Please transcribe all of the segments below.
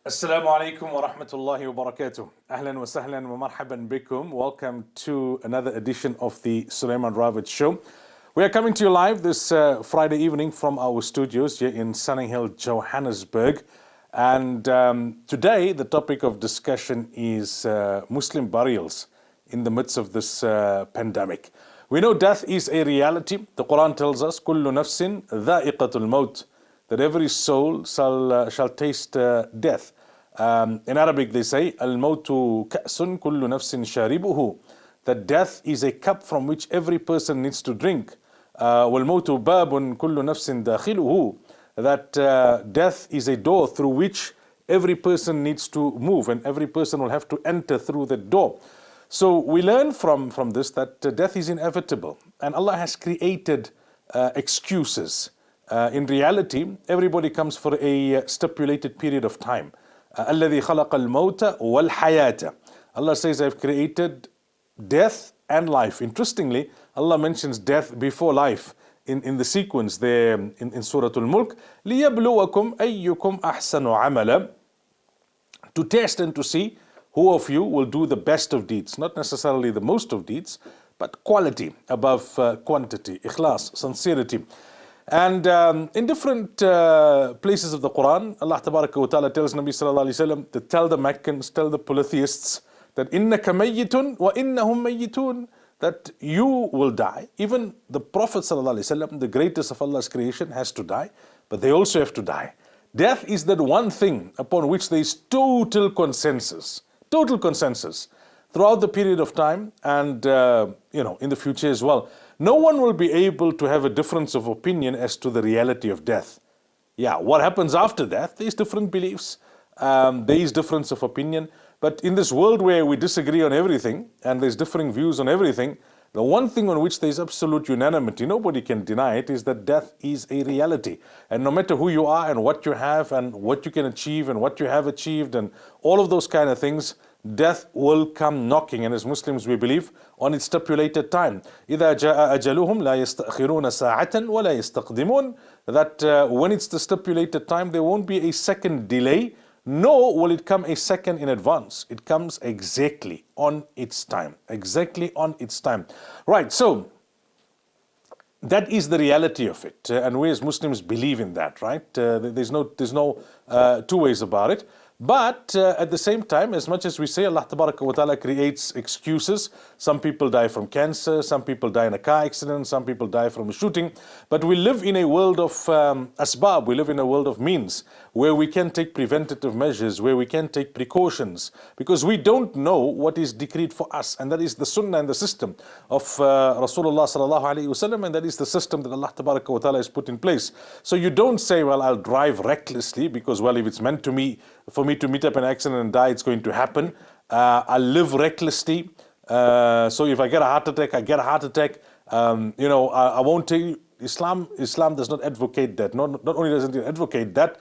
Assalamu alaikum wa rahmatullahi wa barakatuh. Ahlan wa sahlan wa marhaban bikum. Welcome to another edition of the Sulaimaan Ravat show. We are coming to you live this Friday evening from our studios here in Sunny Hill, Johannesburg. And today the topic of discussion is Muslim burials in the midst of this pandemic. We know death is a reality. The Quran tells us, كُلُّ نَفْسٍ ذَائِقَةُ الْمَوْتِ, that every soul shall taste death. In Arabic they say, Al-Mawtu Ka'sun kullu nafsin sharibuhu, that death is a cup from which every person needs to drink. Wal-Mawtu Babun kullu nafsin dakhiluhu, that death is a door through which every person needs to move and every person will have to enter through the door. So we learn from this that death is inevitable and Allah has created excuses. In reality, everybody comes for a stipulated period of time. الَّذِي خَلَقَ الْمَوْتَ وَالْحَيَاةَ. Allah says, I've created death and life. Interestingly, Allah mentions death before life in the sequence there in Surah Al-Mulk. لِيَبْلُوَكُمْ أَيُّكُمْ أَحْسَنُ عَمَلًا, to test and to see who of you will do the best of deeds. Not necessarily the most of deeds, but quality above quantity, ikhlas, sincerity. And in different places of the Quran, Allah Tabaraka wa Ta'ala tells Nabi Sallallahu Alaihi Wasallam to tell the Meccans, tell the polytheists that إِنَّكَ مَيِّتٌ وَإِنَّهُمْ مَيِّتُونَ, that you will die. Even the Prophet Sallallahu Alaihi Wasallam, the greatest of Allah's creation, has to die, but they also have to die. Death is that one thing upon which there is total consensus throughout the period of time and in the future as well. No one will be able to have a difference of opinion as to the reality of death. Yeah, what happens after death? There's different beliefs, there is difference of opinion. But in this world where we disagree on everything and there's differing views on everything, the one thing on which there's absolute unanimity, nobody can deny it, is that death is a reality. And no matter who you are and what you have and what you can achieve and what you have achieved and all of those kind of things, death will come knocking, and as Muslims we believe on its stipulated time. إِذَا جَاءَ أَجَلُهُمْ لَا يَسْتَأْخِرُونَ سَاعَةً وَلَا يَسْتَقْدِمُونَ, that when it's the stipulated time, there won't be a second delay, nor will it come a second in advance. It comes exactly on its time. Exactly on its time. Right, so that is the reality of it, and we as Muslims believe in that, right? There's no two ways about it. But at the same time, as much as we say Allah Tabaraka wa Ta'ala creates excuses, some people die from cancer, some people die in a car accident, some people die from a shooting, but we live in a world of asbab, we live in a world of means, where we can take preventative measures, where we can take precautions, because we don't know what is decreed for us, and that is the sunnah and the system of Rasulullah Sallallahu Alaihi Wasallam, and that is the system that Allah Tabaraka wa Ta'ala has put in place. So you don't say, well, I'll drive recklessly, because, well, if it's meant to me, for me to meet up an accident and die, it's going to happen. I live recklessly. So if I get a heart attack, I get a heart attack. I won't take Islam does not advocate that. Not only doesn't it advocate that,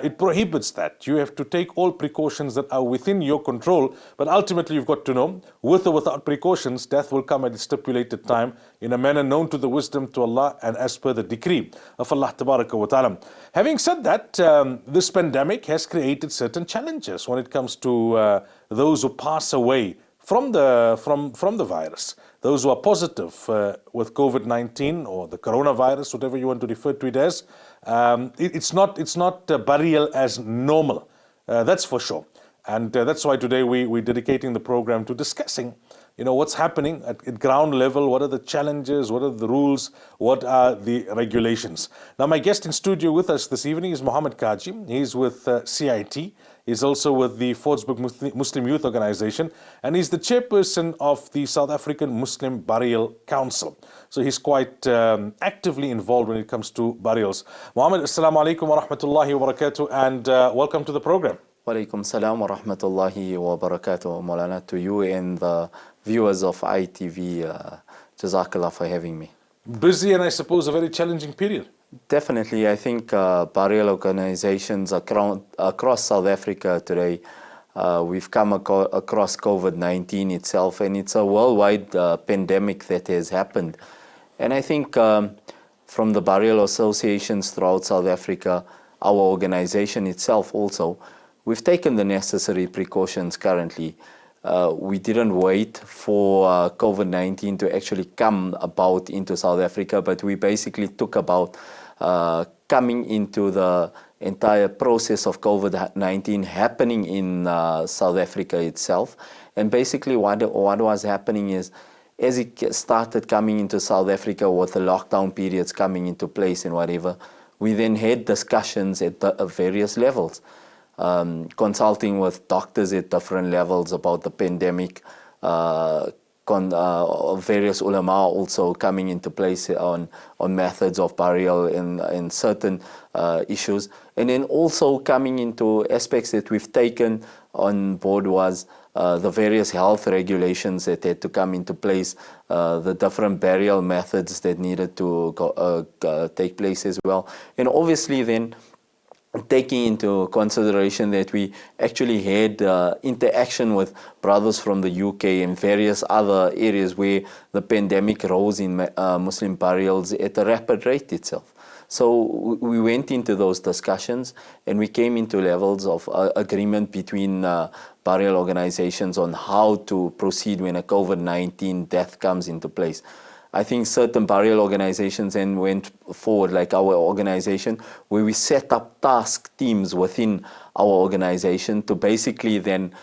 it prohibits that. You have to take all precautions that are within your control, but ultimately you've got to know, with or without precautions, death will come at its stipulated time in a manner known to the wisdom to Allah and as per the decree of Allah Tabaraka wa Ta'ala. Having said that, this pandemic has created certain challenges when it comes to those who pass away from the virus. Those who are positive with COVID-19 or the coronavirus, whatever you want to refer to it as, it's not burial as normal. That's for sure. And that's why today we're dedicating the program to discussing, what's happening at ground level, what are the challenges, what are the rules, what are the regulations. Now, my guest in studio with us this evening is Muhammad Kaji. He's with CIT. He's also with the Fordsburg Muslim Youth Organization, and he's the chairperson of the South African Muslim Burial Council. So he's quite actively involved when it comes to burials. Muhammad, assalamu alaikum wa rahmatullahi wa barakatuh, and welcome to the program. Wa alaikum salam wa rahmatullahi wa barakatuh, Moulana, to you and the viewers of ITV. Jazakallah for having me. Busy and I suppose a very challenging period. Definitely, I think burial organizations across South Africa today, we've come across COVID-19 itself, and it's a worldwide pandemic that has happened. And I think from the burial associations throughout South Africa, our organization itself also, we've taken the necessary precautions currently. We didn't wait for COVID-19 to actually come about into South Africa, but we basically took about coming into the entire process of COVID-19 happening in South Africa itself. And basically what was happening is, as it started coming into South Africa with the lockdown periods coming into place and whatever, we then had discussions at various levels, consulting with doctors at different levels about the pandemic, various ulama also coming into place on methods of burial and certain issues. And then also coming into aspects that we've taken on board was the various health regulations that had to come into place, the different burial methods that needed to take place as well. And obviously then taking into consideration that we actually had interaction with brothers from the UK and various other areas where the pandemic rose in Muslim burials at a rapid rate itself. So we went into those discussions and we came into levels of agreement between burial organizations on how to proceed when a COVID-19 death comes into place. I think certain burial organizations then went forward, like our organization, where we set up task teams within our organization to basically then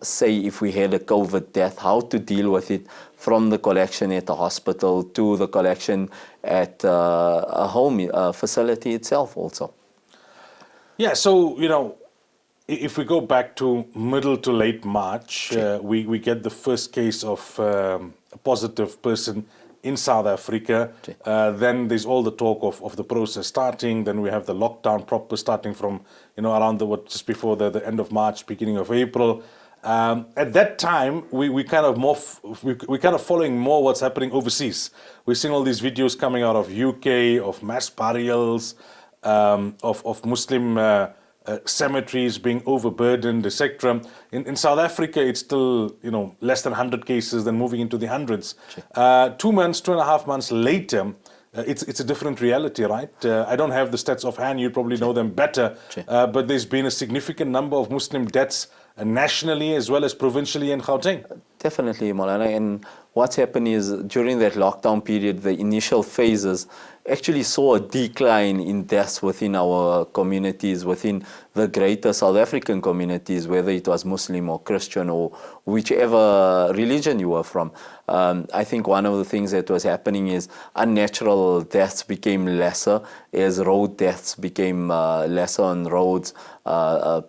say if we had a COVID death, how to deal with it from the collection at the hospital to the collection at a home facility itself also. Yeah, so, you know, if we go back to middle to late March, we get the first case of a positive person in South Africa. Then there's all the talk of the process starting. Then we have the lockdown proper starting from, you know, around just before the end of March, beginning of April. At that time, we kind of following more what's happening overseas. We're seeing all these videos coming out of UK, of mass burials, of Muslim cemeteries being overburdened, etc. In South Africa, it's still, you know, less than 100 cases, then moving into the hundreds. 2 months, 2.5 months later, it's a different reality, right? I don't have the stats offhand. You probably know them better. But there's been a significant number of Muslim deaths nationally as well as provincially in Gauteng. Definitely, Moulana. And what's happened is during that lockdown period, the initial phases actually saw a decline in deaths within our communities, within the greater South African communities, whether it was Muslim or Christian or whichever religion you were from. I think one of the things that was happening is unnatural deaths became lesser as road deaths became lesser on roads,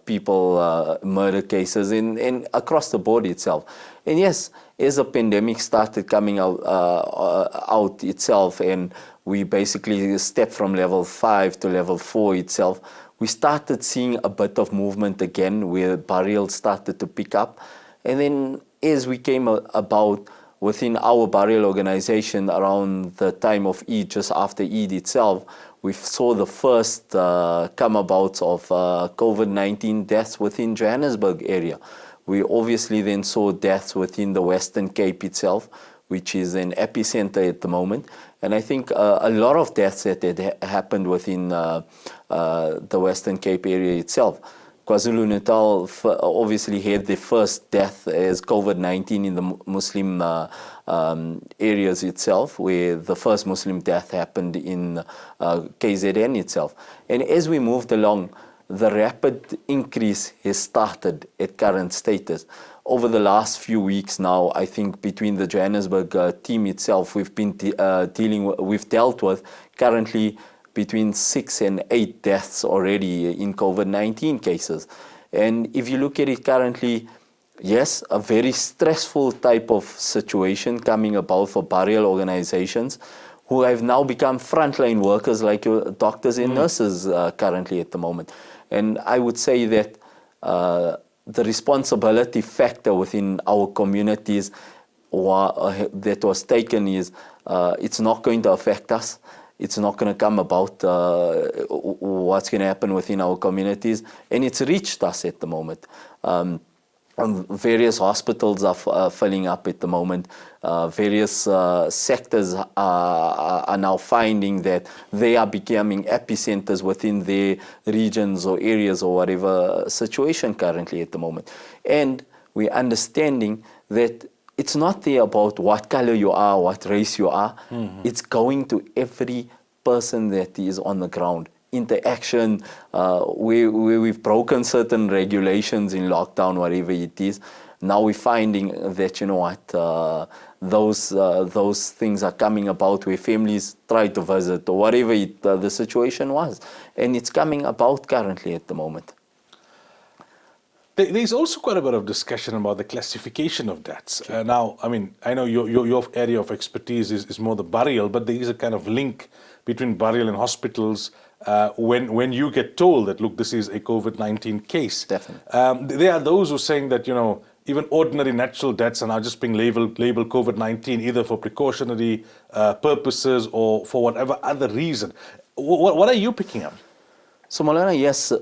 people murder cases in across the board itself. And yes, as the pandemic started coming out itself and we basically stepped from level 5 to level 4 itself, we started seeing a bit of movement again where burials started to pick up. And then as we came about within our burial organization around the time of Eid, just after Eid itself, we saw the first come about of COVID-19 deaths within Johannesburg area. We obviously then saw deaths within the Western Cape itself, which is an epicenter at the moment. And I think a lot of deaths that had happened within the Western Cape area itself. KwaZulu-Natal obviously had the first death as COVID-19 in the Muslim areas itself, where the first Muslim death happened in KZN itself. And as we moved along, the rapid increase has started at current status. Over the last few weeks now, I think between the Johannesburg team itself, we've been we've dealt with currently between 6 and 8 deaths already in COVID-19 cases. And if you look at it currently, yes, a very stressful type of situation coming about for burial organizations who have now become frontline workers like your doctors and nurses currently at the moment. And I would say that the responsibility factor within our communities that was taken is it's not going to affect us. It's not going to come about what's going to happen within our communities. And it's reached us at the moment. various hospitals are filling up at the moment. Various sectors are now finding that they are becoming epicenters within their regions or areas or whatever situation currently at the moment. And we're understanding that it's not there about what color you are, what race you are. It's going to every person that is on the ground. Interaction, where we've broken certain regulations in lockdown, whatever it is. Now we're finding that, you know what, those things are coming about where families try to visit or whatever the situation was. And it's coming about currently at the moment. There's also quite a bit of discussion about the classification of deaths. Now, I mean, I know your area of expertise is more the burial, but there is a kind of link between burial and hospitals when you get told that, look, this is a COVID-19 case. Definitely. There are those who are saying that, you know, even ordinary natural deaths are now just being labeled COVID-19, either for precautionary purposes or for whatever other reason. What are you picking up? So, Moulana, yes,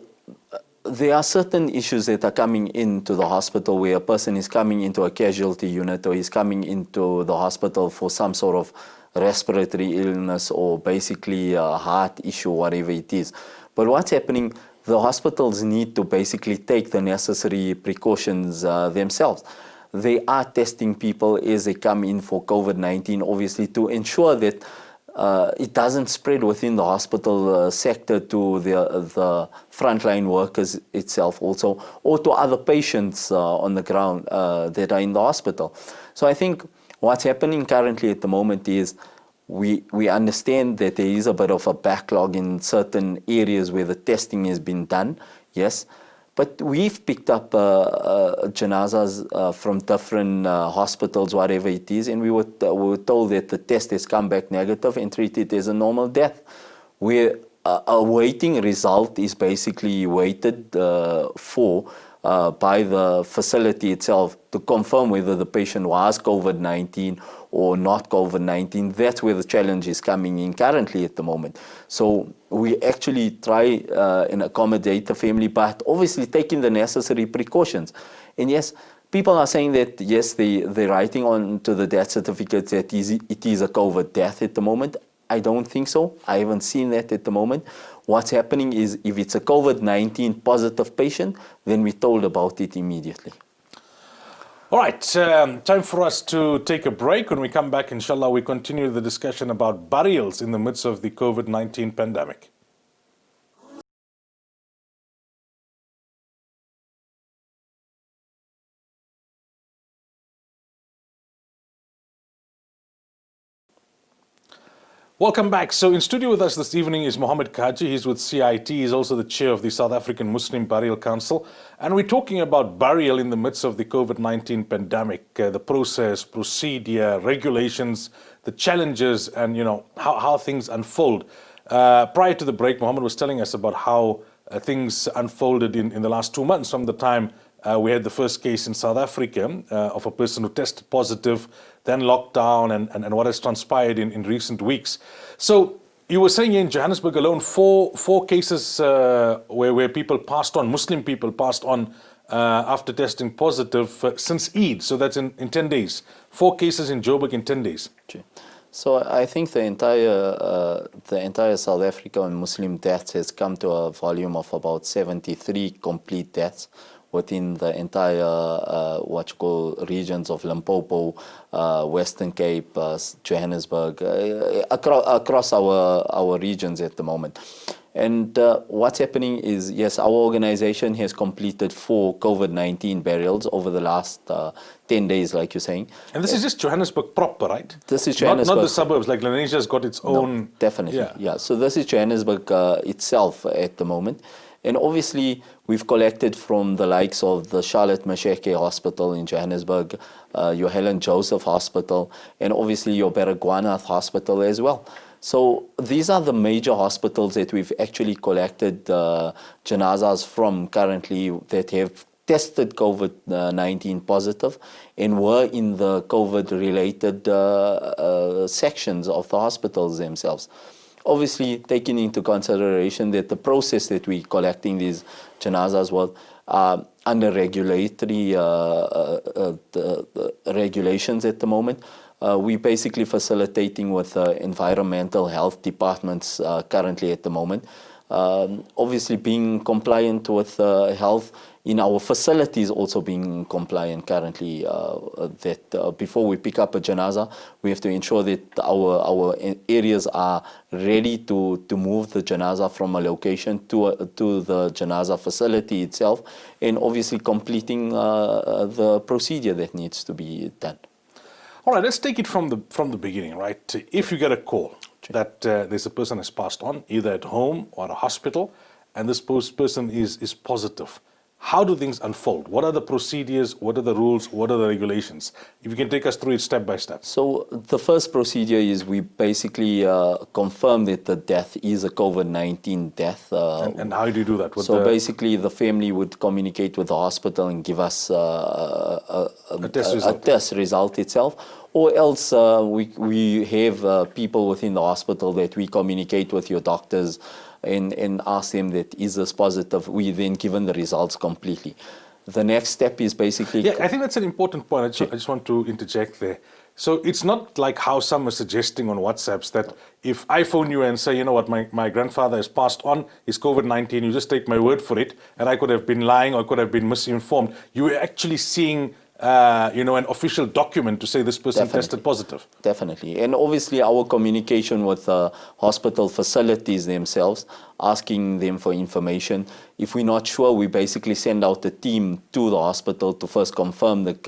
there are certain issues that are coming into the hospital where a person is coming into a casualty unit or is coming into the hospital for some sort of respiratory illness or basically a heart issue, whatever it is. But what's happening, the hospitals need to basically take the necessary precautions themselves. They are testing people as they come in for COVID-19, obviously, to ensure that it doesn't spread within the hospital sector to the frontline workers itself also, or to other patients on the ground that are in the hospital. So I think what's happening currently at the moment is we understand that there is a bit of a backlog in certain areas where the testing has been done, yes. But we've picked up janazas from different hospitals, whatever it is, and we were told that the test has come back negative and treated as a normal death. Where a waiting result is basically waited for by the facility itself to confirm whether the patient was COVID-19 or not COVID-19. That's where the challenge is coming in currently at the moment. So we actually try and accommodate the family, but obviously taking the necessary precautions. And yes, people are saying that, yes, they're writing on to the death certificates that it is a COVID death at the moment. I don't think so. I haven't seen that at the moment. What's happening is if it's a COVID-19 positive patient, then we're told about it immediately. All right, time for us to take a break. When we come back, inshallah, we continue the discussion about burials in the midst of the COVID-19 pandemic. Welcome back. So in studio with us this evening is Mohammed Kaji. He's with CIT. He's also the chair of the South African Muslim Burial Council. And we're talking about burial in the midst of the COVID-19 pandemic, the process, procedure, regulations, the challenges, and, you know, how things unfold. Prior to the break, Mohammed was telling us about how things unfolded in the last 2 months from the time we had the first case in South Africa of a person who tested positive, then lockdown, and what has transpired in recent weeks. So you were saying in Johannesburg alone, four cases where people passed on, Muslim people passed on after testing positive since Eid. So that's in 10 days. 4 cases in Joburg in 10 days. So I think the entire South African Muslim deaths has come to a volume of about 73 complete deaths within the entire what you call regions of Limpopo, Western Cape, Johannesburg, across our regions at the moment. And what's happening is, yes, our organization has completed 4 COVID-19 burials over the last 10 days, like you're saying. And this is just Johannesburg proper, right? This is Johannesburg. Not the suburbs, like Lenesia's got its own... No, definitely, yeah. So this is Johannesburg itself at the moment. And obviously, we've collected from the likes of the Charlotte Masheke Hospital in Johannesburg, your Helen Joseph Hospital, and obviously your Baragwanath Hospital as well. So these are the major hospitals that we've actually collected janazas from currently that have tested COVID-19 positive and were in the COVID-related sections of the hospitals themselves. Obviously, taking into consideration that the process that we're collecting these janazas was under regulatory the regulations at the moment. We're basically facilitating with environmental health departments currently at the moment. Obviously, being compliant with health in our facilities, also being compliant currently, that before we pick up a janaza, we have to ensure that our areas are ready to move the janaza from a location to the janaza facility itself, and obviously completing the procedure that needs to be done. All right, let's take it from the beginning, right? If you get a call that there's a person has passed on, either at home or at a hospital, and this person is positive, how do things unfold? What are the procedures? What are the rules? What are the regulations? If you can take us through it step by step. So the first procedure is we basically confirm that the death is a COVID-19 death. And how do you do that? Basically the family would communicate with the hospital and give us a test result itself. Or else we have people within the hospital that we communicate with your doctors and ask them that is this positive. We then given the results completely. The next step is basically... Yeah, I think that's an important point. I just want to interject there. So it's not like how some are suggesting on WhatsApps that if I phone you and say, you know what, my grandfather has passed on, he's COVID-19, you just take my word for it, and I could have been lying or could have been misinformed. You were actually seeing an official document to say this person tested positive. Definitely. And obviously our communication with hospital facilities themselves, asking them for information. If we're not sure, we basically send out a team to the hospital to first confirm that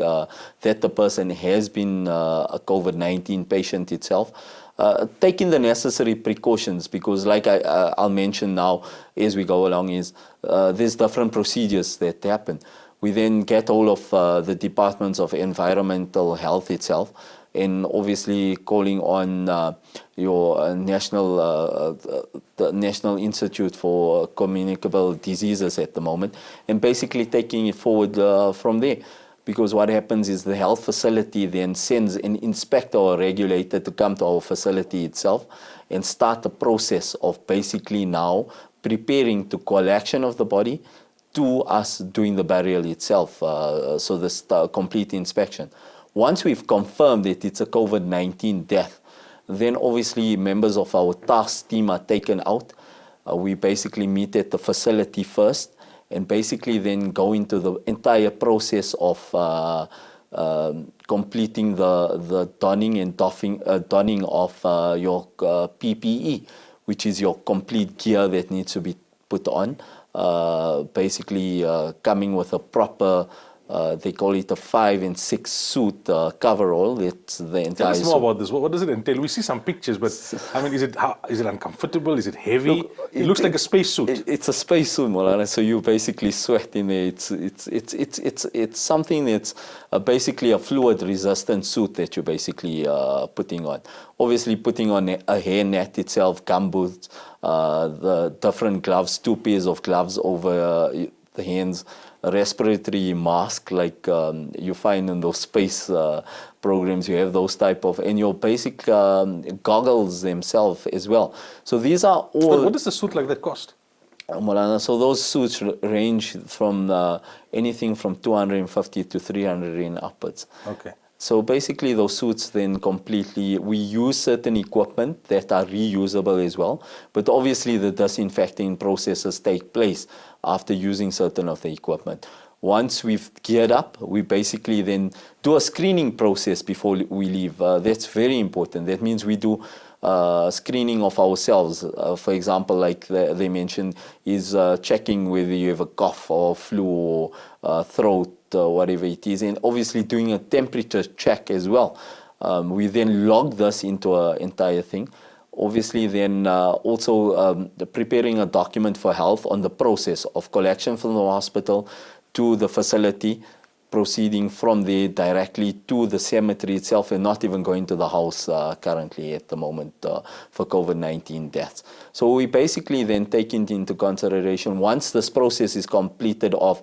the person has been a COVID-19 patient itself. Taking the necessary precautions, because like I'll mention now as we go along is there's different procedures that happen. We then get all of the departments of environmental health itself, and obviously calling on your the National Institute for Communicable Diseases at the moment, and basically taking it forward from there. Because what happens is the health facility then sends an inspector or regulator to come to our facility itself and start the process of basically now preparing to collection of the body, to us doing the burial itself, so this complete inspection. Once we've confirmed that it's a COVID-19 death, then obviously members of our task team are taken out. We basically meet at the facility first, and basically then go into the entire process of completing the donning and donning of your PPE, which is your complete gear that needs to be put on. Basically coming with a proper, they call it a 5 and 6 suit coverall. It's the entire. Tell us more about this. What does it entail? We see some pictures, but I mean, is it uncomfortable? Is it heavy? It looks like a space suit. It's a space suit, Moulana. So you basically sweat in there. It's something that's basically a fluid-resistant suit that you're basically putting on. Obviously, putting on a hairnet itself, gumboots, the different gloves, 2 pairs of gloves over the hands, a respiratory mask like you find in those space programs. You have those type of, and your basic goggles themselves as well. So these are all... But what does a suit like that cost? Moulana, so those suits range from anything from 250 to 300 and upwards. Okay. So basically those suits then completely, we use certain equipment that are reusable as well, but obviously the disinfecting processes take place after using certain of the equipment. Once we've geared up, we basically then do a screening process before we leave. That's very important. That means we do screening of ourselves. For example, like they mentioned, is checking whether you have a cough or flu or throat, whatever it is, and obviously doing a temperature check as well. We then log this into an entire thing. Obviously then also preparing a document for health on the process of collection from the hospital to the facility, proceeding from there directly to the cemetery itself, and not even going to the house currently at the moment for COVID-19 deaths. So we basically then take it into consideration once this process is completed of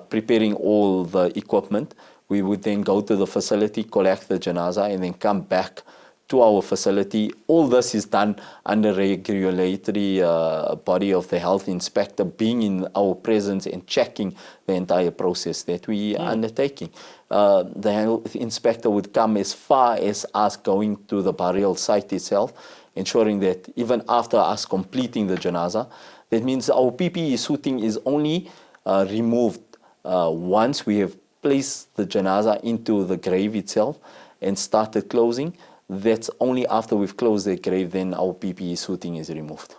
preparing all the equipment. We would then go to the facility, collect the janaza, and then come back to our facility. All this is done under regulatory body of the health inspector being in our presence and checking the entire process that we are undertaking. The health inspector would come as far as us going to the burial site itself, ensuring that even after us completing the janaza, that means our PPE suiting is only removed once we have placed the janaza into the grave itself and started closing. That's only after we've closed the grave, then our PPE suiting is removed.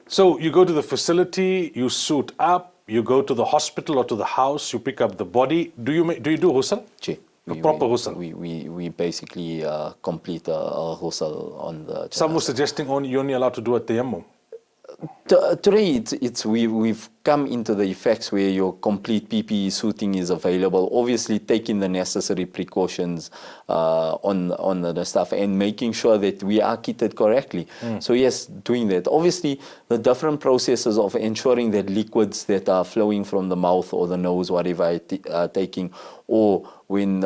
So you go to the facility, you suit up, you go to the hospital or to the house, you pick up the body. Do you do ghusl? Proper ghusl? We basically complete a ghusl on the janaza. Some were suggesting you're only allowed to do a tayammum. Today, we've come into the effects where your complete PPE suiting is available, obviously taking the necessary precautions on the stuff and making sure that we are kitted correctly. So yes, doing that. Obviously, the different processes of ensuring that liquids that are flowing from the mouth or the nose, whatever are taking, or when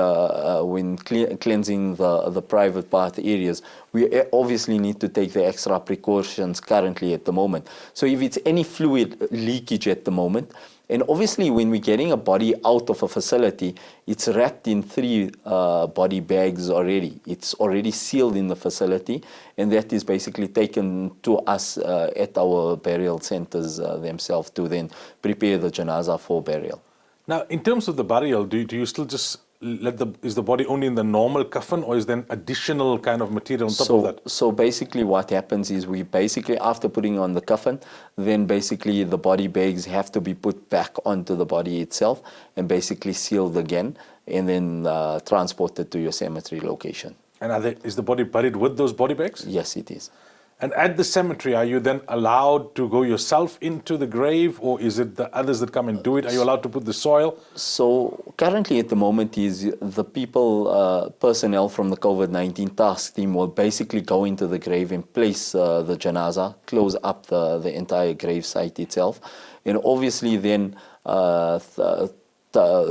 cleansing the private part areas, we obviously need to take the extra precautions currently at the moment. So if it's any fluid leakage at the moment, and obviously when we're getting a body out of a facility, it's wrapped in 3 body bags already. It's already sealed in the facility, and that is basically taken to us at our burial centers themselves to then prepare the janaza for burial. Now, in terms of the burial, do you still just is the body only in the normal coffin, or is there an additional kind of material on top of that? So basically what happens is we basically, after putting on the coffin, then basically the body bags have to be put back onto the body itself and basically sealed again and then transported to your cemetery location. And is the body buried with those body bags? Yes, it is. And at the cemetery, are you then allowed to go yourself into the grave, or is it the others that come and do it? Are you allowed to put the soil? So currently at the moment is the people, personnel from the COVID-19 task team will basically go into the grave and place the janaza, close up the entire grave site itself, and obviously then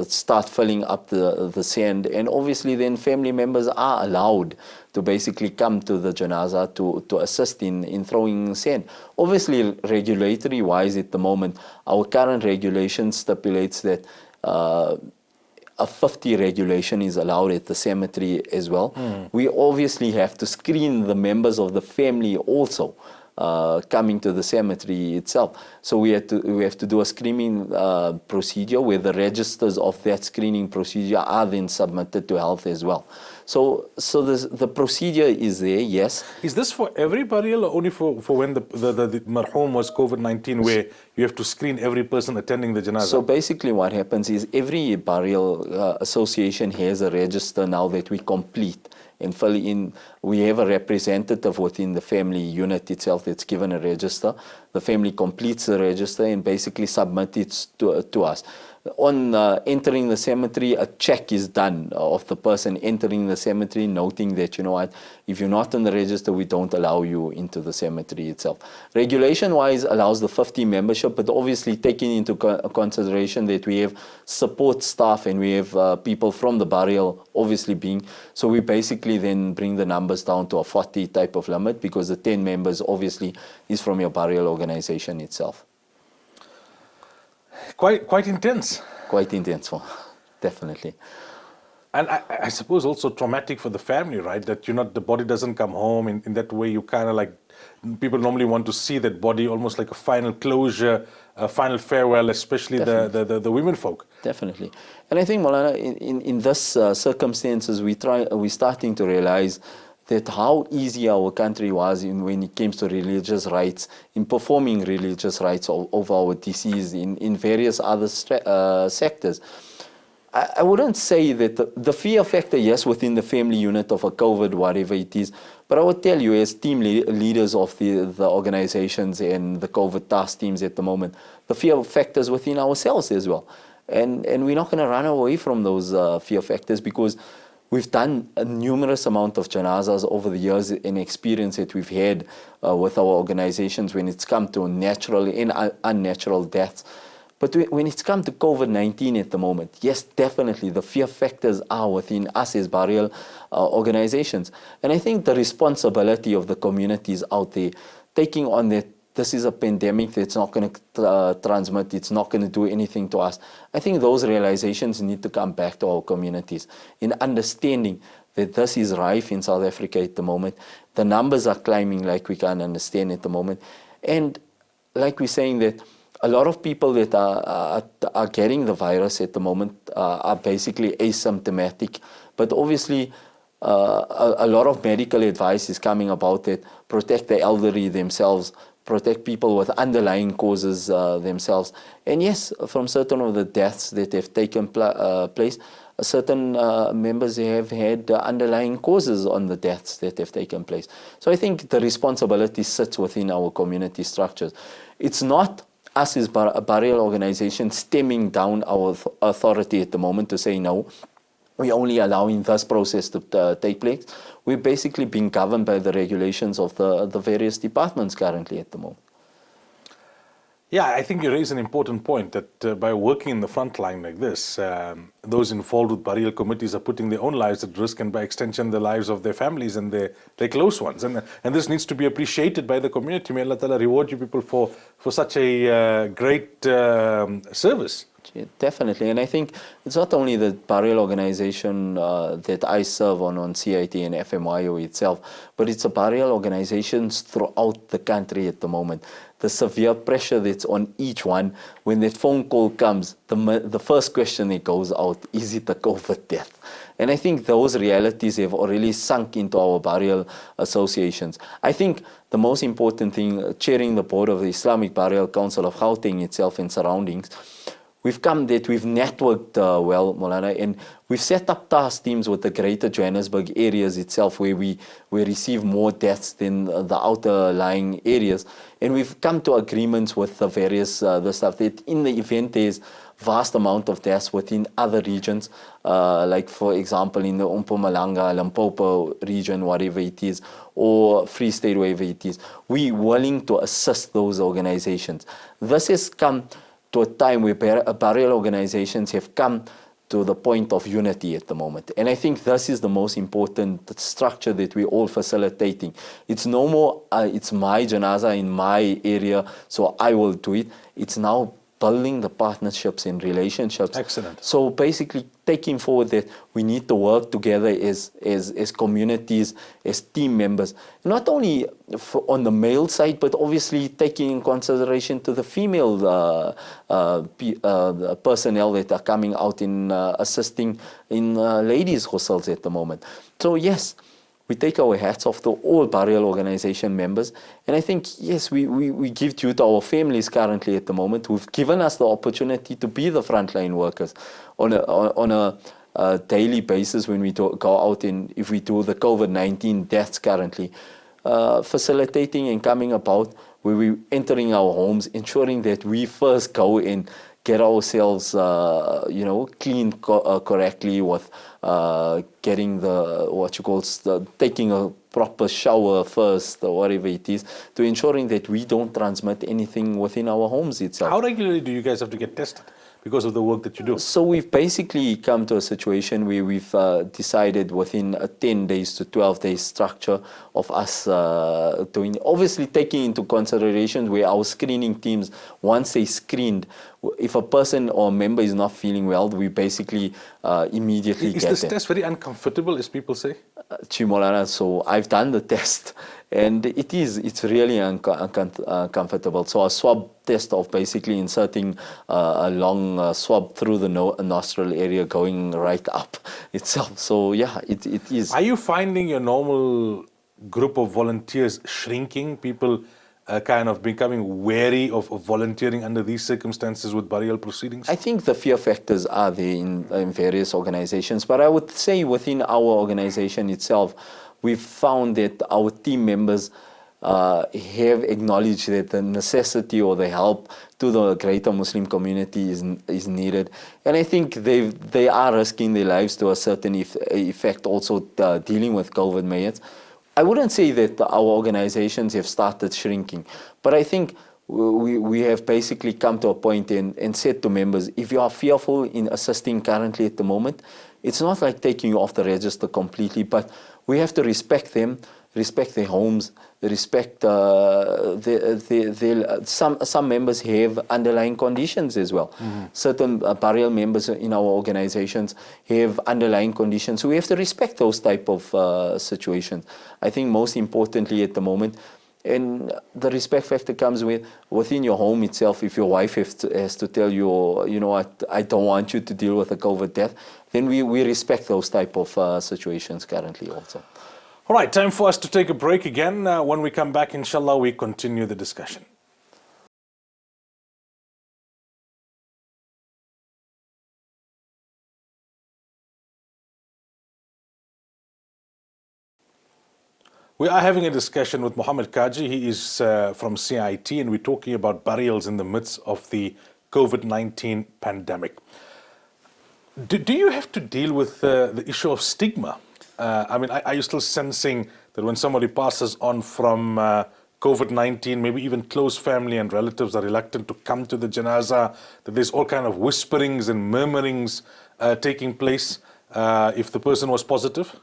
start filling up the sand, and obviously then family members are allowed to basically come to the janaza to assist in throwing sand. Obviously, regulatory wise at the moment, our current regulation stipulates that a 50 regulation is allowed at the cemetery as well. We obviously have to screen the members of the family also coming to the cemetery itself. So we have to do a screening procedure where the registers of that screening procedure are then submitted to health as well. So the procedure is there, yes. Is this for every burial, or only for when the marhum was COVID-19, where you have to screen every person attending the janazah? So basically what happens is every burial association has a register now that we complete and fill in. We have a representative within the family unit itself that's given a register. The family completes the register and basically submits it to us. On entering the cemetery, a check is done of the person entering the cemetery, noting that, you know what, if you're not on the register, we don't allow you into the cemetery itself. Regulation-wise allows the 50 membership, but obviously taking into consideration that we have support staff and we have people from the burial obviously being, so we basically then bring the numbers down to a 40 type of limit, because the 10 members obviously is from your burial organization itself. Quite intense. Quite intense one, definitely. And I suppose also traumatic for the family, right? That the body doesn't come home in that way. You kind of like, people normally want to see that body almost like a final closure, a final farewell, especially the women folk. Definitely. And I think, Moulana, in this circumstances, we're starting to realize that how easy our country was when it came to religious rights, in performing religious rights of our deceased in various other sectors. I wouldn't say that the fear factor, yes, within the family unit of a COVID, whatever it is, but I would tell you as team leaders of the organizations and the COVID task teams at the moment, the fear factors within ourselves as well. And we're not going to run away from those fear factors, because we've done a numerous amount of janazas over the years and experience that we've had with our organizations when it's come to natural and unnatural deaths. But when it's come to COVID-19 at the moment, yes, definitely the fear factors are within us as burial organizations. And I think the responsibility of the communities out there, taking on that this is a pandemic that's not going to transmit, it's not going to do anything to us. I think those realizations need to come back to our communities in understanding that this is rife in South Africa at the moment. The numbers are climbing like we can't understand at the moment. And like we're saying that a lot of people that are getting the virus at the moment are basically asymptomatic. But obviously, a lot of medical advice is coming about that protect the elderly themselves, protect people with underlying causes themselves. And yes, from certain of the deaths that have taken place, certain members have had underlying causes on the deaths that have taken place. So I think the responsibility sits within our community structures. It's not us as a burial organization stemming down our authority at the moment to say no. We're only allowing this process to take place. We're basically being governed by the regulations of the various departments currently at the moment. Yeah, I think you raise an important point that by working in the front line like this, those involved with burial committees are putting their own lives at risk and by extension the lives of their families and their close ones. And this needs to be appreciated by the community. May Allah Ta'ala reward you people for such a great service. Yeah, definitely. And I think it's not only the burial organization that I serve on CIT and FMYO itself, but it's a burial organizations throughout the country at the moment. The severe pressure that's on each one, when that phone call comes, the first question that goes out, is it a COVID death? And I think those realities have already sunk into our burial associations. I think the most important thing, chairing the board of the Islamic Burial Council of Gauteng itself and surroundings, we've networked well, Moulana, and we've set up task teams with the greater Johannesburg areas itself where we receive more deaths than the outer lying areas. And we've come to agreements with the various the stuff that in the event there's vast amount of deaths within other regions, like for example in the Mpumalanga, Limpopo region, whatever it is, or Free State, wherever it is, we're willing to assist those organizations. This has come to a time where burial organizations have come to the point of unity at the moment. And I think this is the most important structure that we're all facilitating. It's no more, it's my janaza in my area, so I will do it. It's now building the partnerships and relationships. Excellent. So basically taking forward that we need to work together as communities, as team members, not only on the male side, but obviously taking in consideration to the female personnel that are coming out in assisting in ladies' hostels at the moment. So yes, we take our hats off to all burial organization members. And I think, yes, we give due to our families currently at the moment who've given us the opportunity to be the frontline workers on a daily basis when we go out and if we do the COVID-19 deaths currently, facilitating and coming about where we're entering our homes, ensuring that we first go and get ourselves, cleaned correctly with getting taking a proper shower first or whatever it is, to ensuring that we don't transmit anything within our homes itself. How regularly do you guys have to get tested because of the work that you do? So we've basically come to a situation where we've decided within a 10 days to 12 days structure of us doing, obviously taking into consideration where our screening teams, once they screened, if a person or a member is not feeling well, we basically immediately get them. Is this test very uncomfortable, as people say? Moulana, so I've done the test and it's really uncomfortable. So a swab test of basically inserting a long swab through the nostril area going right up itself. So yeah, it is. Are you finding your normal group of volunteers shrinking? People kind of becoming wary of volunteering under these circumstances with burial proceedings? I think the fear factors are there in various organizations, but I would say within our organization itself, we've found that our team members have acknowledged that the necessity or the help to the greater Muslim community is needed. And I think they are risking their lives to a certain effect also dealing with COVID mayors. I wouldn't say that our organizations have started shrinking, but I think we have basically come to a point and said to members, if you are fearful in assisting currently at the moment, it's not like taking you off the register completely, but we have to respect them, respect their homes, respect some members have underlying conditions as well. Certain burial members in our organizations have underlying conditions, so we have to respect those type of situations. I think most importantly at the moment, and the respect factor comes within your home itself. If your wife has to tell you, you know what, I don't want you to deal with a COVID death, then we respect those type of situations currently also. All right, time for us to take a break again. When we come back, inshallah, we continue the discussion. We are having a discussion with Mohammed Kaji. He is from CIT, and we're talking about burials in the midst of the COVID-19 pandemic. Do you have to deal with the issue of stigma? I mean, are you still sensing that when somebody passes on from COVID-19, maybe even close family and relatives are reluctant to come to the janazah, that there's all kind of whisperings and murmurings taking place if the person was positive?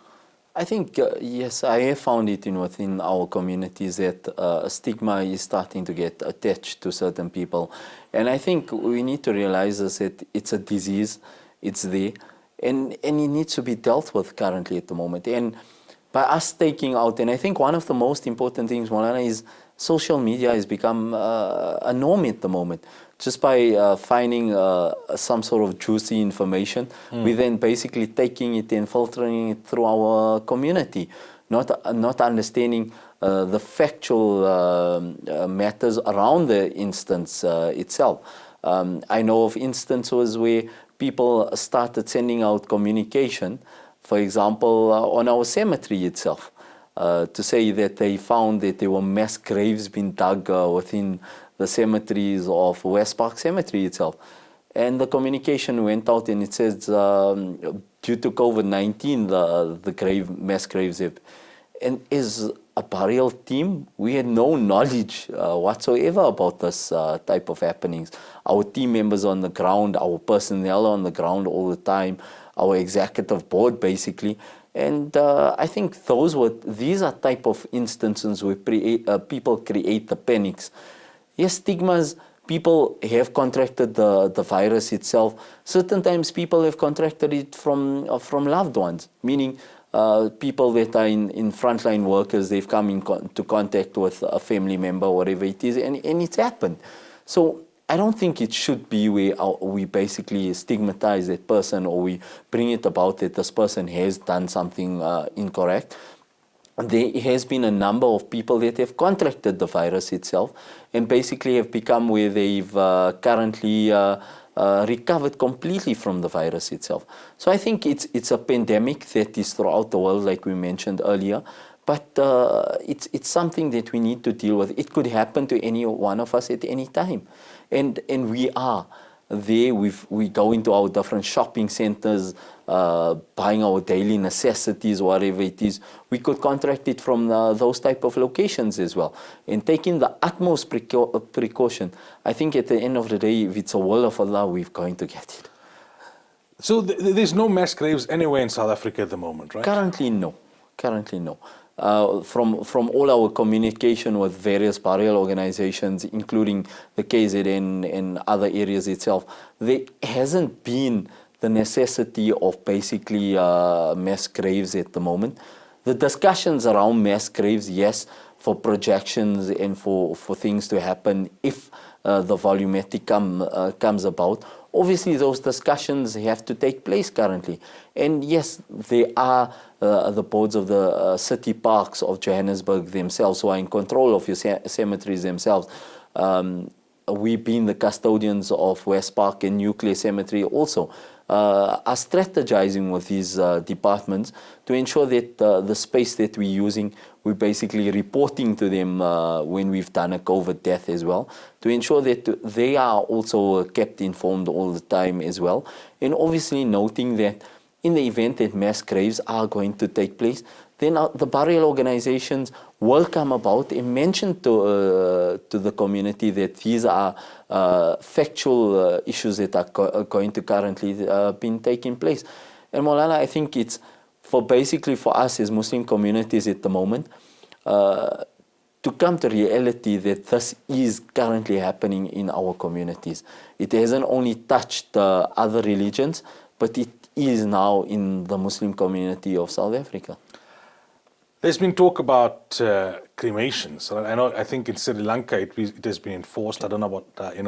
I think, yes, I have found it within our communities that stigma is starting to get attached to certain people. And I think we need to realize that it's a disease, it's there, and it needs to be dealt with currently at the moment. And by us taking out, and I think one of the most important things, Moulana, is social media has become a norm at the moment. Just by finding some sort of juicy information, we then basically taking it and filtering it through our community, not understanding the factual matters around the instance itself. I know of instances where people started sending out communication, for example, on our cemetery itself, to say that they found that there were mass graves being dug within the cemeteries of West Park Cemetery itself. And the communication went out and it says, due to COVID-19, the mass graves have. And as a burial team, we had no knowledge whatsoever about this type of happenings. Our team members on the ground, our personnel on the ground all the time, our executive board basically. And I think these are type of instances where people create the panics. Yes, stigmas, people have contracted the virus itself. Certain times people have contracted it from loved ones, meaning people that are in frontline workers, they've come into contact with a family member, whatever it is, and it's happened. So I don't think it should be where we basically stigmatize that person or we bring it about that this person has done something incorrect. There has been a number of people that have contracted the virus itself and basically have become where they've currently recovered completely from the virus itself. So I think it's a pandemic that is throughout the world, like we mentioned earlier, but it's something that we need to deal with. It could happen to any one of us at any time. And we are there. We go into our different shopping centers, buying our daily necessities, whatever it is. We could contract it from those type of locations as well. And taking the utmost precaution, I think at the end of the day, if it's a will of Allah, we're going to get it. So there's no mass graves anywhere in South Africa at the moment, right? Currently, no. Currently, no. From all our communication with various burial organizations, including the KZN and other areas itself, there hasn't been the necessity of basically mass graves at the moment. The discussions around mass graves, yes, for projections and for things to happen if the volumetric comes about. Obviously, those discussions have to take place currently. And yes, there are the boards of the city parks of Johannesburg themselves who are in control of your cemeteries themselves. We being the custodians of West Park and Nuclear Cemetery also are strategizing with these departments to ensure that the space that we're using, we're basically reporting to them when we've done a COVID death as well, to ensure that they are also kept informed all the time as well. And obviously noting that in the event that mass graves are going to take place, then the burial organizations will come about and mention to the community that these are factual issues that are going to currently be taking place. And Moulana, I think it's basically for us as Muslim communities at the moment, to come to reality that this is currently happening in our communities. It hasn't only touched other religions, but it is now in the Muslim community of South Africa. There's been talk about cremations. I think in Sri Lanka it has been enforced. I don't know about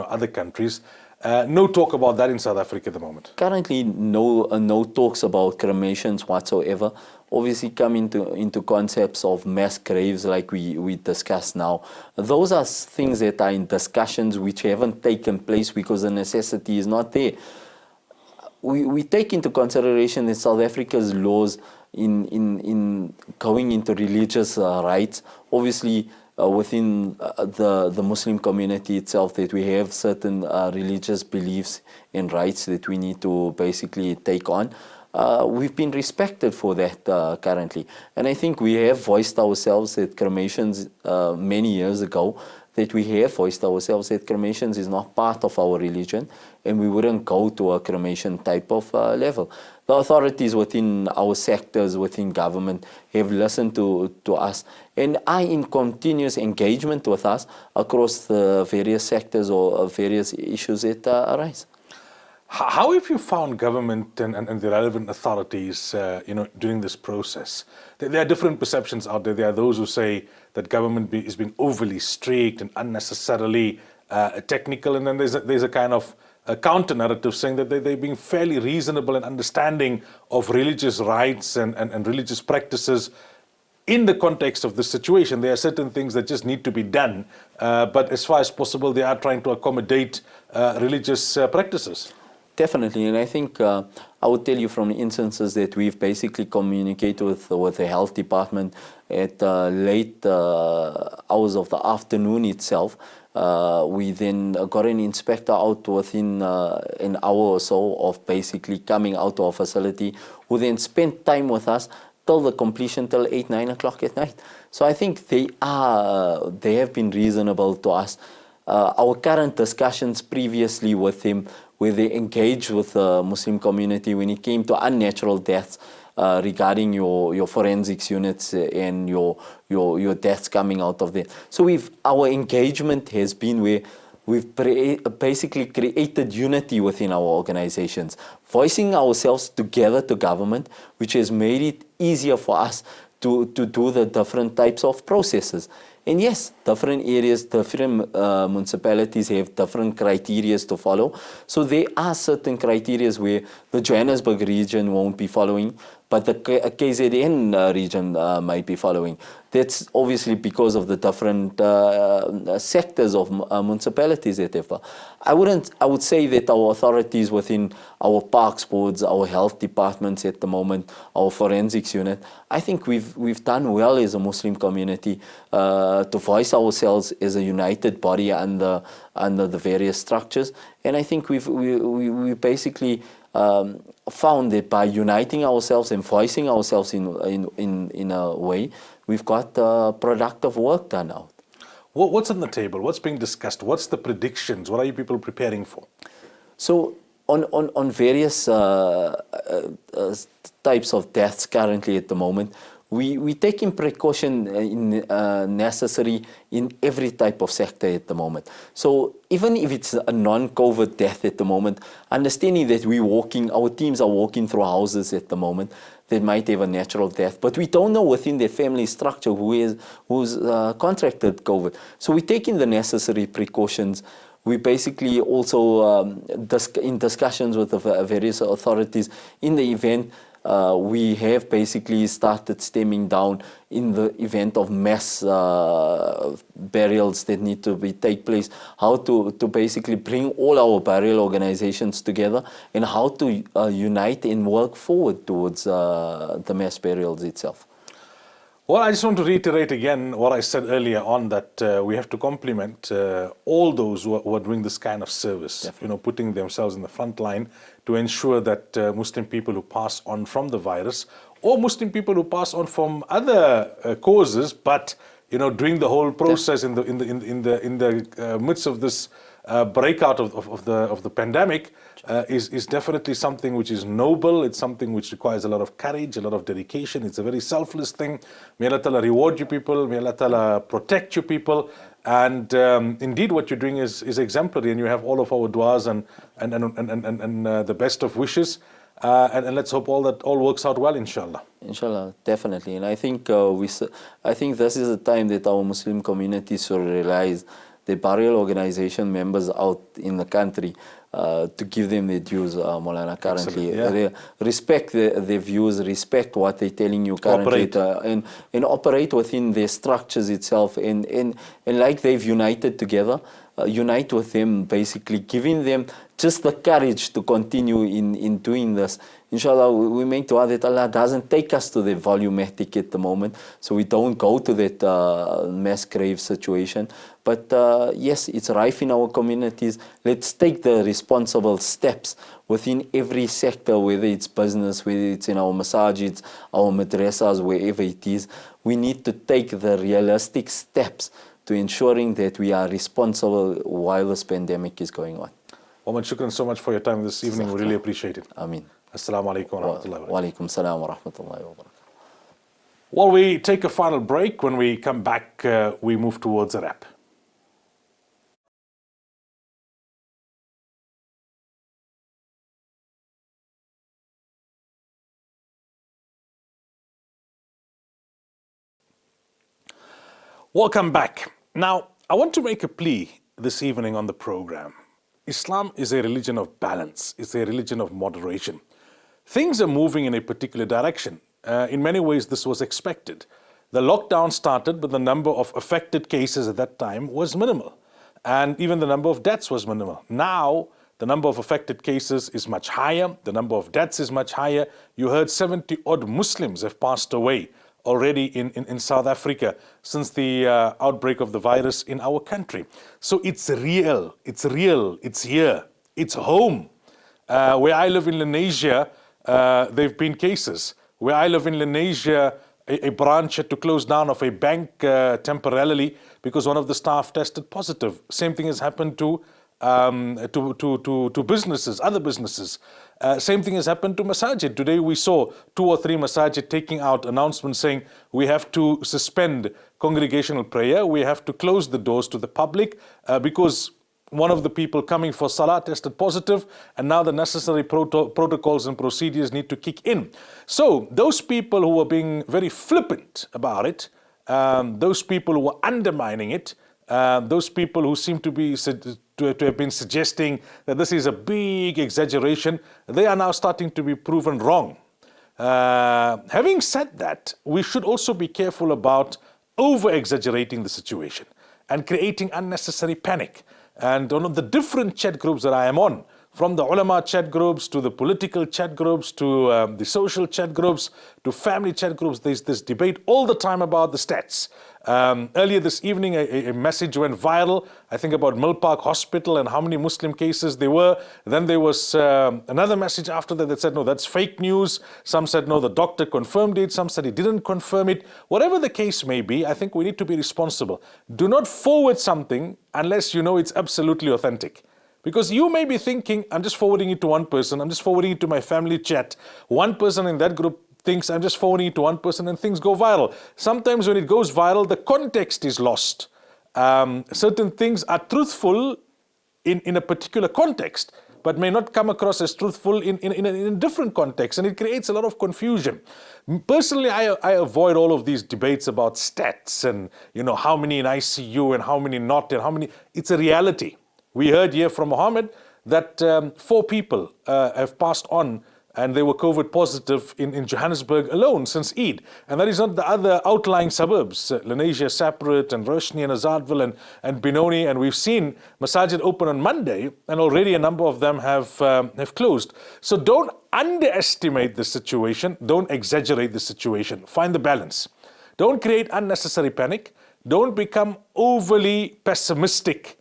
other countries. No talk about that in South Africa at the moment. Currently, no talks about cremations whatsoever. Obviously, come into concepts of mass graves like we discussed now. Those are things that are in discussions which haven't taken place because the necessity is not there. We take into consideration that South Africa's laws in going into religious rights, obviously within the Muslim community itself, that we have certain religious beliefs and rights that we need to basically take on. We've been respected for that currently. And I think we have voiced ourselves at cremations many years ago, that we have voiced ourselves that cremations is not part of our religion and we wouldn't go to a cremation type of level. The authorities within our sectors, within government, have listened to us and are in continuous engagement with us across the various sectors or various issues that arise. How have you found government and the relevant authorities, during this process? There are different perceptions out there. There are those who say that government is being overly strict and unnecessarily technical, and then there's a kind of a counter narrative saying that they're being fairly reasonable and understanding of religious rights and religious practices. In the context of this situation, there are certain things that just need to be done, but as far as possible, they are trying to accommodate religious practices. Definitely, and I think I would tell you from the instances that we've basically communicated with the health department at late hours of the afternoon itself. We then got an inspector out within an hour or so of basically coming out to our facility, who then spent time with us till the completion, till 8, 9 o'clock at night. So I think they have been reasonable to us. Our current discussions previously with him, where they engaged with the Muslim community when it came to unnatural deaths, regarding your forensics units and your deaths coming out of there. So our engagement has been where we've basically created unity within our organizations, voicing ourselves together to government, which has made it easier for us to do the different types of processes. And yes, different areas, different municipalities have different criteria to follow. So there are certain criteria where the Johannesburg region won't be following, but the KZN region might be following. That's obviously because of the different sectors of municipalities that they have. I would say that our authorities within our parks boards, our health departments at the moment, our forensics unit, I think we've done well as a Muslim community to voice ourselves as a united body under the various structures. And I think we basically found that by uniting ourselves and voicing ourselves in a way, we've got productive work done out. What's on the table? What's being discussed? What's the predictions? What are you people preparing for? So on various types of deaths currently at the moment, we taking precaution necessary in every type of sector at the moment. So even if it's a non-COVID death at the moment, understanding that our teams are walking through houses at the moment that might have a natural death, but we don't know within their family structure who's contracted COVID. So we're taking the necessary precautions. We basically also in discussions with the various authorities in the event. We have basically started stemming down in the event of mass burials that need to take place, how to basically bring all our burial organizations together and how to unite and work forward towards the mass burials itself. Well, I just want to reiterate again what I said earlier on, that we have to compliment all those who are doing this kind of service, putting themselves in the front line to ensure that Muslim people who pass on from the virus, or Muslim people who pass on from other causes, but during the whole process in the midst of this breakout of the pandemic, is definitely something which is noble. It's something which requires a lot of courage, a lot of dedication. It's a very selfless thing. May Allah Ta'ala reward you people. May Allah Ta'ala protect you people. And indeed, what you're doing is exemplary, and you have all of our du'as and the best of wishes. And let's hope all works out well, inshallah. Inshallah, definitely. And I think I think this is a time that our Muslim community should realize the burial organization members out in the country, to give them their dues, Moulana, currently. Yeah. Respect their views, respect what they're telling you currently, and operate within their structures itself. And like they've united together, unite with them, basically giving them just the courage to continue in doing this. Inshallah, we make dua that Allah doesn't take us to the volumetric at the moment, so we don't go to that mass grave situation. But yes, it's rife in our communities. Let's take the responsible steps within every sector, whether it's business, whether it's in our masajids, our madrasas, wherever it is. We need to take the realistic steps to ensuring that we are responsible while this pandemic is going on. Waman, shukran so much for your time this evening. We really appreciate it. Ameen. Assalamu alaikum wa rahmatullahi wa barakatuh. Wa alaikum salam wa rahmatullahi wa barakatuh. While we take a final break, when we come back, we move towards a wrap. Welcome back. Now, I want to make a plea this evening on the program. Islam is a religion of balance. It's a religion of moderation. Things are moving in a particular direction. In many ways, this was expected. The lockdown started, but the number of affected cases at that time was minimal. And even the number of deaths was minimal. Now, the number of affected cases is much higher. The number of deaths is much higher. You heard 70-odd Muslims have passed away already in South Africa since the outbreak of the virus in our country. So it's real, it's here, it's home. Where I live in Lenasia, there have been cases. Where I live in Lenasia, a branch had to close down of a bank temporarily because one of the staff tested positive. Same thing has happened to businesses, other businesses. Same thing has happened to masajid. Today we saw 2 or 3 masajid taking out announcements saying we have to suspend congregational prayer, we have to close the doors to the public because one of the people coming for salah tested positive, and now the necessary protocols and procedures need to kick in. So those people who are being very flippant about it, those people who are undermining it, those people who seem to have been suggesting that this is a big exaggeration, they are now starting to be proven wrong. Having said that, we should also be careful about over-exaggerating the situation and creating unnecessary panic. And on the different chat groups that I am on, from the ulama chat groups to the political chat groups to the social chat groups to family chat groups, there's this debate all the time about the stats. Earlier this evening, a message went viral, I think about Mill Park Hospital and how many Muslim cases there were. Then there was another message after that said, no, that's fake news. Some said, no, the doctor confirmed it. Some said he didn't confirm it. Whatever the case may be, I think we need to be responsible. Do not forward something unless you know it's absolutely authentic. Because you may be thinking, I'm just forwarding it to one person, I'm just forwarding it to my family chat. One person in that group thinks I'm just forwarding it to one person, and things go viral. Sometimes when it goes viral, the context is lost. Certain things are truthful in a particular context, but may not come across as truthful in a different context, and it creates a lot of confusion. Personally, I avoid all of these debates about stats and how many in ICU and how many not and how many. It's a reality. We heard here from Mohammed that 4 people have passed on and they were COVID positive in Johannesburg alone since Eid. And that is not the other outlying suburbs, Lenasia, Saprit and Roshni and Azadville and Benoni. And we've seen masajid open on Monday and already a number of them have closed. So don't underestimate the situation. Don't exaggerate the situation. Find the balance. Don't create unnecessary panic. Don't become overly pessimistic.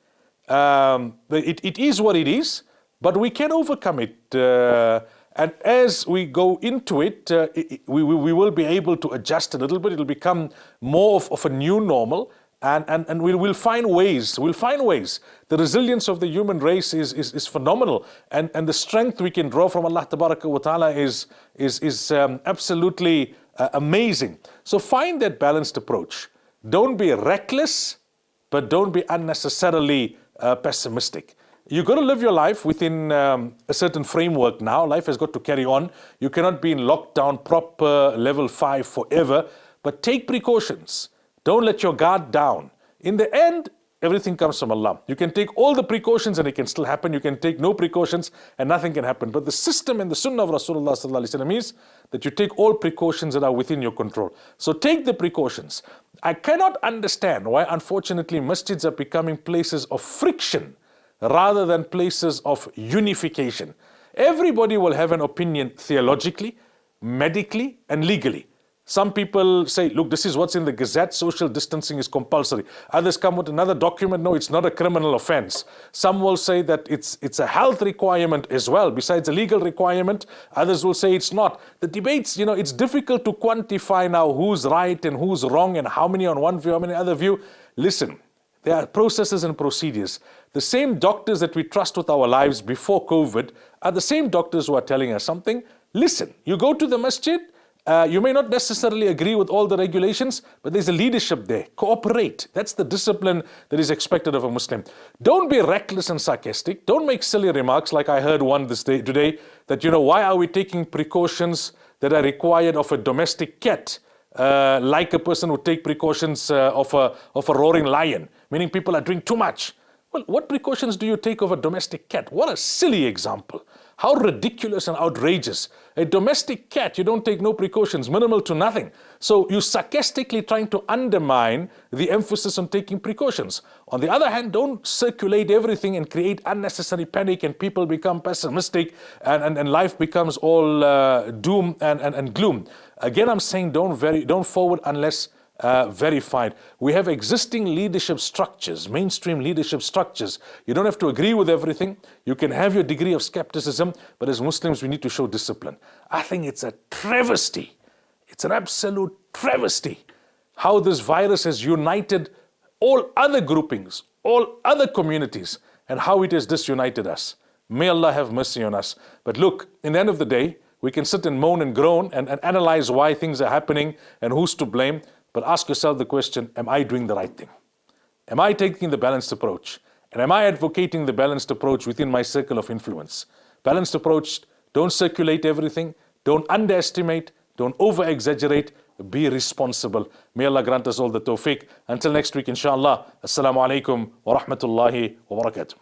It is what it is. but we can overcome it. And as we go into it, we will be able to adjust a little bit. It'll become more of a new normal. And we'll find ways. We'll find ways. The resilience of the human race is phenomenal, and the strength we can draw from Allah Tabaraka wa Taala is absolutely amazing. So find that balanced approach. Don't be reckless, but don't be unnecessarily pessimistic. You've got to live your life within a certain framework now. Life has got to carry on. You cannot be in lockdown, proper level 5 forever, but take precautions. Don't let your guard down. In the end, everything comes from Allah. You can take all the precautions and it can still happen. You can take no precautions and nothing can happen. But the system and the sunnah of Rasulullah sallallahu alaihi wasallam is that you take all precautions that are within your control. So take the precautions. I cannot understand why, unfortunately, masjids are becoming places of friction rather than places of unification. Everybody will have an opinion theologically, medically, and legally. Some people say, look, this is what's in the Gazette, social distancing is compulsory. Others come with another document, no, it's not a criminal offense. Some will say that it's a health requirement as well, besides a legal requirement. Others will say it's not. The debates, it's difficult to quantify now who's right and who's wrong and how many on one view, how many other view. Listen, there are processes and procedures. The same doctors that we trust with our lives before COVID are the same doctors who are telling us something. Listen, you go to the masjid, you may not necessarily agree with all the regulations, but there's a leadership there. Cooperate. That's the discipline that is expected of a Muslim. Don't be reckless and sarcastic. Don't make silly remarks like I heard one today that, why are we taking precautions that are required of a domestic cat, like a person would take precautions of a roaring lion, meaning people are doing too much. Well, what precautions do you take of a domestic cat? What a silly example. How ridiculous and outrageous. A domestic cat, you don't take no precautions, minimal to nothing. So you're sarcastically trying to undermine the emphasis on taking precautions. On the other hand, don't circulate everything and create unnecessary panic and people become pessimistic and life becomes all doom and gloom. Again, I'm saying don't forward unless verified. We have existing leadership structures, mainstream leadership structures. You don't have to agree with everything. You can have your degree of skepticism, but as Muslims, we need to show discipline. I think it's a travesty. It's an absolute travesty how this virus has united all other groupings, all other communities, and how it has disunited us. May Allah have mercy on us. But look, in the end of the day, we can sit and moan and groan and analyze why things are happening and who's to blame. But ask yourself the question, am I doing the right thing? Am I taking the balanced approach? And am I advocating the balanced approach within my circle of influence? Balanced approach, don't circulate everything, don't underestimate, don't over-exaggerate, be responsible. May Allah grant us all the tawfiq. Until next week, inshallah. Assalamu alaikum wa rahmatullahi wa barakatuh.